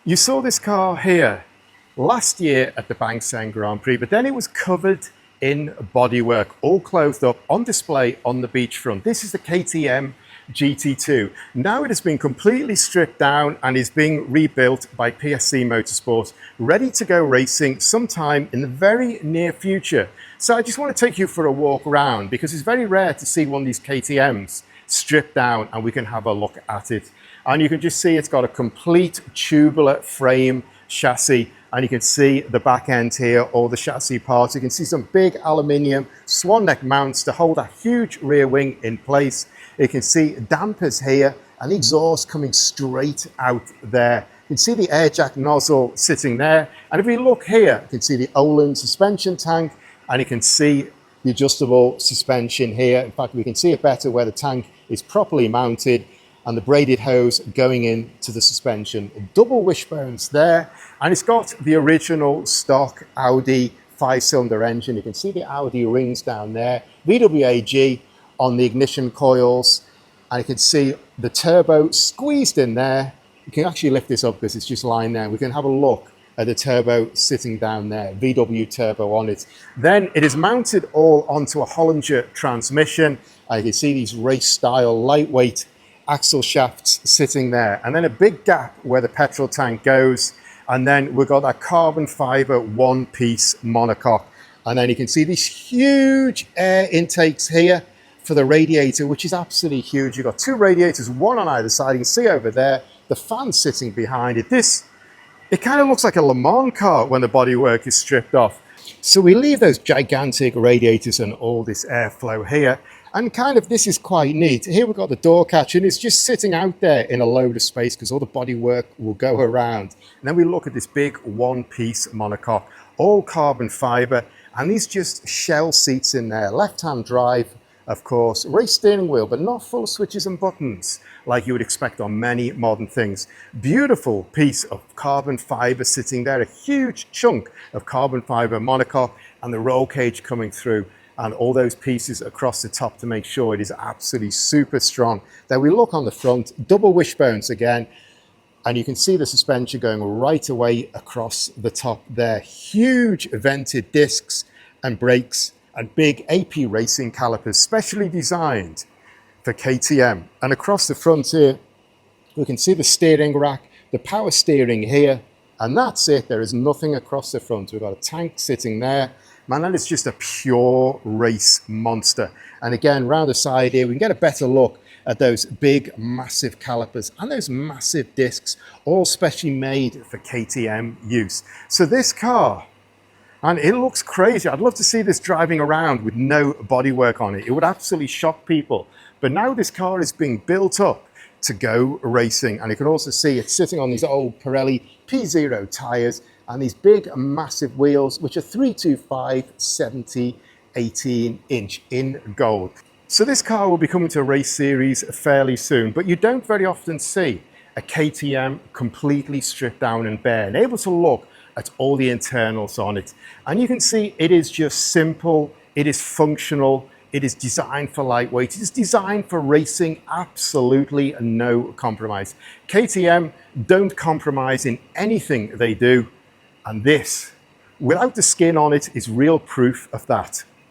You saw this car here last year at the Bangsang Grand Prix, but then it was covered in bodywork, all closed up on display on the beachfront. This is the KTM GT2. Now it has been completely stripped down and is being rebuilt by PSC Motorsport, ready to go racing sometime in the very near future. So I just want to take you for a walk around because it's very rare to see one of these KTMs stripped down and we can have a look at it. And you can just see it's got a complete tubular frame chassis, and you can see the back end here, all the chassis parts. You can see some big aluminium swan neck mounts to hold a huge rear wing in place. You can see dampers here and the exhaust coming straight out there. You can see the air jack nozzle sitting there. And if we look here, you can see the Öhlins suspension tank, and you can see the adjustable suspension here. In fact, we can see it better where the tank is properly mounted, and the braided hose going into the suspension. Double wishbones there, and it's got the original stock Audi 5-cylinder engine. You can see the Audi rings down there, VWAG on the ignition coils, and you can see the turbo squeezed in there. You can actually lift this up because it's just lying there. We can have a look at the turbo sitting down there, VW turbo on it. Then it is mounted all onto a Hollinger transmission. You can see these race style lightweight axle shafts sitting there, and then a big gap where the petrol tank goes, and then we've got that carbon fiber one-piece monocoque, and then you can see these huge air intakes here for the radiator, which is absolutely huge. You've got two radiators, one on either side. You can see over there the fan sitting behind it. It kind of looks like a Le Mans car when the bodywork is stripped off. So we leave those gigantic radiators and all this airflow here, and kind of this is quite neat. Here we've got the door catch, and it's just sitting out there in a load of space because all the bodywork will go around. And then we look at this big one-piece monocoque, all carbon fiber, and these just shell seats in there. Left-hand drive, of course, race steering wheel, but not full of switches and buttons like you would expect on many modern things. Beautiful piece of carbon fiber sitting there, a huge chunk of carbon fiber monocoque, and the roll cage coming through, and all those pieces across the top to make sure it is absolutely super strong. Then we look on the front, double wishbones again, and you can see the suspension going right away across the top there. Huge vented discs and brakes and big AP racing calipers, specially designed for KTM. And across the front here, we can see the steering rack, the power steering here, and that's it. There is nothing across the front. We've got a tank sitting there. Man, that is just a pure race monster. And again, round the side here, we can get a better look at those big, massive calipers and those massive discs, all specially made for KTM use. So this car, and it looks crazy. I'd love to see this driving around with no bodywork on it. It would absolutely shock people. But now this car is being built up to go racing. And you can also see it's sitting on these old Pirelli P0 tires and these big, massive wheels, which are 325 70 18-inch in gold. So this car will be coming to a race series fairly soon, but you don't very often see a KTM completely stripped down and bare and able to look at all the internals on it. And you can see it is just simple, it is functional, it is designed for lightweight, it is designed for racing, absolutely no compromise. KTM don't compromise in anything they do, and this, without the skin on it, is real proof of that.